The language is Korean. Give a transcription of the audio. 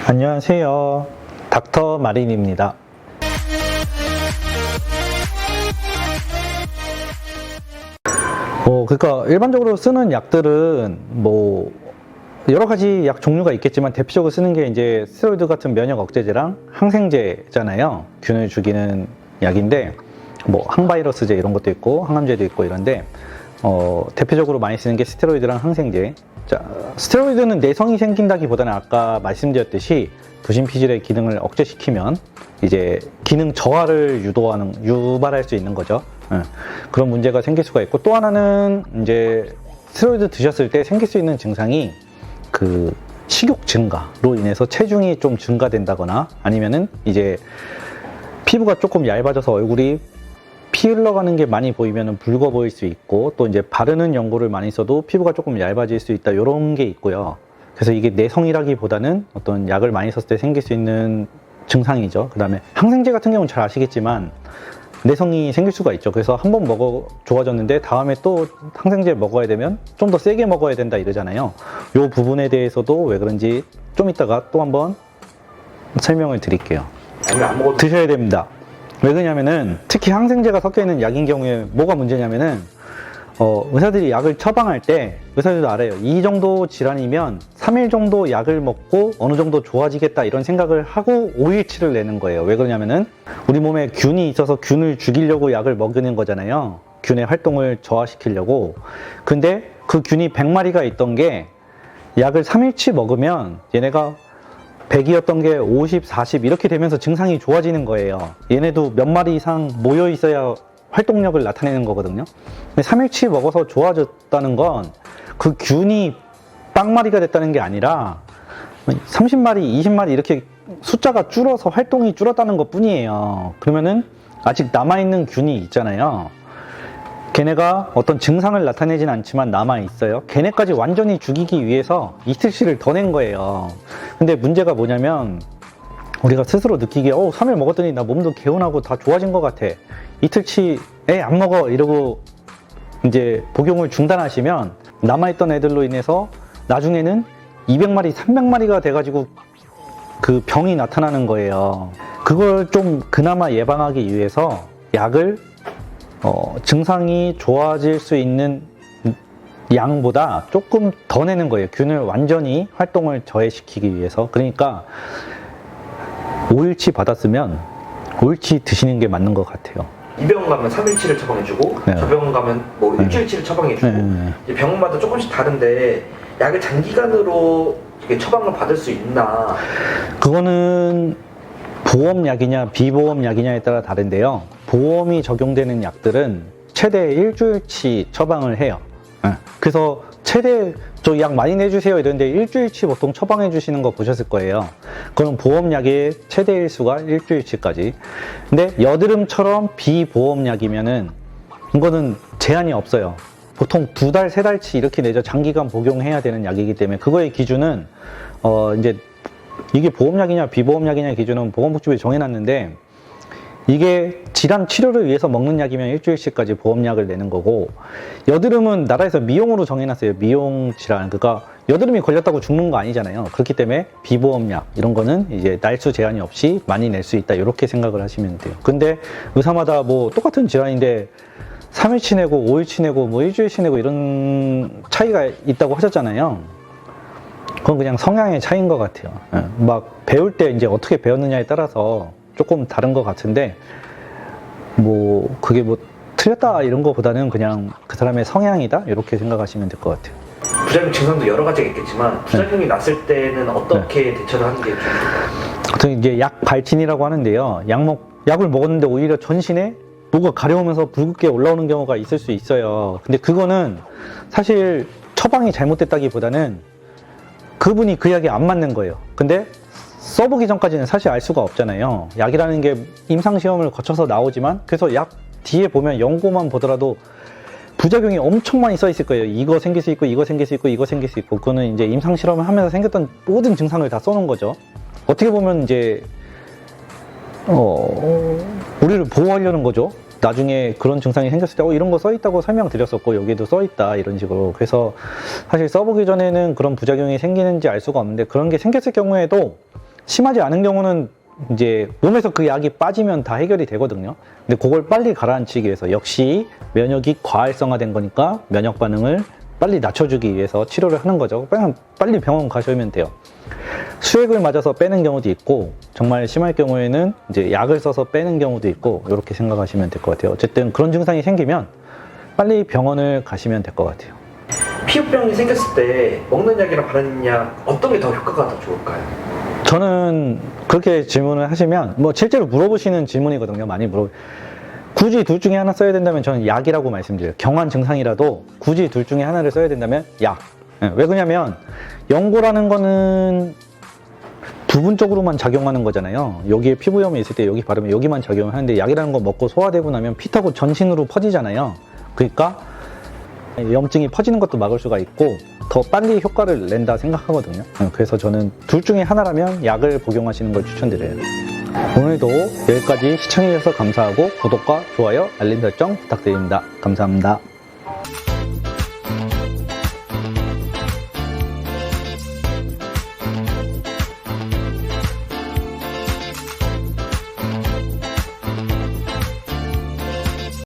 안녕하세요. 닥터 마린입니다. 그러니까 일반적으로 쓰는 약들은 여러 가지 약 종류가 있겠지만 대표적으로 쓰는 게 이제 스테로이드 같은 면역 억제제랑 항생제잖아요. 균을 죽이는 약인데 항바이러스제 이런 것도 있고 항암제도 있고 이런데 대표적으로 많이 쓰는 게 스테로이드랑 항생제. 자, 스테로이드는 내성이 생긴다기보다는 아까 말씀드렸듯이 부신피질의 기능을 억제시키면 이제 기능 저하를 유발할 수 있는 거죠. 그런 문제가 생길 수가 있고, 또 하나는 이제 스테로이드 드셨을 때 생길 수 있는 증상이 그 식욕 증가로 인해서 체중이 좀 증가된다거나 아니면은 이제 피부가 조금 얇아져서 얼굴이 피 흘러가는 게 많이 보이면 붉어 보일 수 있고, 또 이제 바르는 연고를 많이 써도 피부가 조금 얇아질 수 있다, 이런 게 있고요. 그래서 이게 내성이라기보다는 어떤 약을 많이 썼을 때 생길 수 있는 증상이죠. 그 다음에 항생제 같은 경우는 잘 아시겠지만 내성이 생길 수가 있죠. 그래서 한번 먹어 좋아졌는데 다음에 또 항생제 먹어야 되면 좀 더 세게 먹어야 된다 이러잖아요. 이 부분에 대해서도 왜 그런지 좀 이따가 또 한번 설명을 드릴게요. 드셔야 됩니다. 왜 그러냐면은 특히 항생제가 섞여 있는 약인 경우에 뭐가 문제냐면은 의사들이 약을 처방할 때 의사들도 알아요. 이 정도 질환이면 3일 정도 약을 먹고 어느 정도 좋아지겠다 이런 생각을 하고 5일치를 내는 거예요. 왜 그러냐면은 우리 몸에 균이 있어서 균을 죽이려고 약을 먹이는 거잖아요. 균의 활동을 저하시키려고. 근데 그 균이 100마리가 있던 게 약을 3일치 먹으면 얘네가 100이었던 게 50, 40 이렇게 되면서 증상이 좋아지는 거예요. 얘네도 몇 마리 이상 모여 있어야 활동력을 나타내는 거거든요. 근데 3일치 먹어서 좋아졌다는 건 그 균이 빵마리가 됐다는 게 아니라 30마리, 20마리 이렇게 숫자가 줄어서 활동이 줄었다는 것 뿐이에요. 그러면은 아직 남아있는 균이 있잖아요. 걔네가 어떤 증상을 나타내진 않지만 남아있어요. 걔네까지 완전히 죽이기 위해서 이틀치를 더 낸 거예요. 근데 문제가 뭐냐면 우리가 스스로 느끼기에 3일 먹었더니 나 몸도 개운하고 다 좋아진 것 같아. 이틀치 안 먹어 이러고 이제 복용을 중단하시면 남아있던 애들로 인해서 나중에는 200마리, 300마리가 돼가지고 그 병이 나타나는 거예요. 그걸 좀 그나마 예방하기 위해서 약을 증상이 좋아질 수 있는 양보다 조금 더 내는 거예요. 균을 완전히 활동을 저해시키기 위해서. 그러니까 5일치 받았으면 5일치 드시는 게 맞는 것 같아요. 이 병원 가면 3일치를 처방해주고 네. 저 병원 가면 일주일치를 처방해주고 이 병원마다 조금씩 다른데 약을 장기간으로 이렇게 처방을 받을 수 있나? 그거는 보험약이냐 비보험약이냐에 따라 다른데요. 보험이 적용되는 약들은 최대 일주일치 처방을 해요. 그래서 최대 저 약 많이 내주세요 이런데 일주일치 보통 처방해 주시는 거 보셨을 거예요. 그럼 보험약의 최대 일수가 일주일치까지. 근데 여드름처럼 비보험약이면은 이거는 제한이 없어요. 보통 2달, 3달치 이렇게 내죠. 장기간 복용해야 되는 약이기 때문에 그거의 기준은 이제 이게 보험약이냐 비보험약이냐 기준은 보건복지부에 정해놨는데, 이게 질환 치료를 위해서 먹는 약이면 일주일치까지 보험약을 내는 거고, 여드름은 나라에서 미용으로 정해놨어요. 미용 질환. 그러니까 여드름이 걸렸다고 죽는 거 아니잖아요. 그렇기 때문에 비보험약 이런 거는 이제 날수 제한이 없이 많이 낼 수 있다, 이렇게 생각을 하시면 돼요. 근데 의사마다 똑같은 질환인데 3일치 내고 5일치 내고 일주일치 내고 이런 차이가 있다고 하셨잖아요. 그건 그냥 성향의 차이인 것 같아요. 막 배울 때 이제 어떻게 배웠느냐에 따라서 조금 다른 것 같은데, 그게 틀렸다 이런 거보다는 그냥 그 사람의 성향이다 이렇게 생각하시면 될 것 같아요. 부작용 증상도 여러 가지가 있겠지만 부작용이 났을 때는 어떻게 대처를 하는 게 좋을까요? 보통 이제 약 발진이라고 하는데요. 약을 먹었는데 오히려 전신에 뭐가 가려우면서 붉게 올라오는 경우가 있을 수 있어요. 근데 그거는 사실 처방이 잘못됐다기보다는 그분이 그 약이 안 맞는 거예요. 근데 써보기 전까지는 사실 알 수가 없잖아요. 약이라는 게 임상시험을 거쳐서 나오지만, 그래서 약 뒤에 보면 연고만 보더라도 부작용이 엄청 많이 써 있을 거예요. 이거 생길 수 있고 이거 생길 수 있고 이거 생길 수 있고. 그거는 이제 임상실험을 하면서 생겼던 모든 증상을 다 써놓은 거죠. 어떻게 보면 이제 우리를 보호하려는 거죠. 나중에 그런 증상이 생겼을 때 이런 거 써있다고 설명드렸었고 여기에도 써있다 이런 식으로. 그래서 사실 써보기 전에는 그런 부작용이 생기는지 알 수가 없는데, 그런 게 생겼을 경우에도 심하지 않은 경우는 이제 몸에서 그 약이 빠지면 다 해결이 되거든요. 근데 그걸 빨리 가라앉히기 위해서 역시 면역이 과활성화된 거니까 면역 반응을 빨리 낮춰주기 위해서 치료를 하는 거죠. 그냥 빨리 병원 가시면 돼요. 수액을 맞아서 빼는 경우도 있고 정말 심할 경우에는 이제 약을 써서 빼는 경우도 있고 이렇게 생각하시면 될 것 같아요. 어쨌든 그런 증상이 생기면 빨리 병원을 가시면 될 것 같아요. 피부병이 생겼을 때 먹는 약이랑 바르는 약 어떤 게 더 효과가 더 좋을까요? 저는 그렇게 질문을 하시면 뭐 실제로 물어보시는 질문이거든요. 많이 굳이 둘 중에 하나 써야 된다면 저는 약이라고 말씀드려요. 경한 증상이라도 굳이 둘 중에 하나를 써야 된다면 약. 왜 그러냐면 연고라는 거는 부분적으로만 작용하는 거잖아요. 여기에 피부염이 있을 때 여기 바르면 여기만 작용을 하는데 약이라는 거 먹고 소화되고 나면 피 타고 전신으로 퍼지잖아요. 그러니까 염증이 퍼지는 것도 막을 수가 있고 더 빨리 효과를 낸다 생각하거든요. 그래서 저는 둘 중에 하나라면 약을 복용하시는 걸 추천드려요. 오늘도 여기까지 시청해주셔서 감사하고 구독과 좋아요, 알림 설정 부탁드립니다. 감사합니다.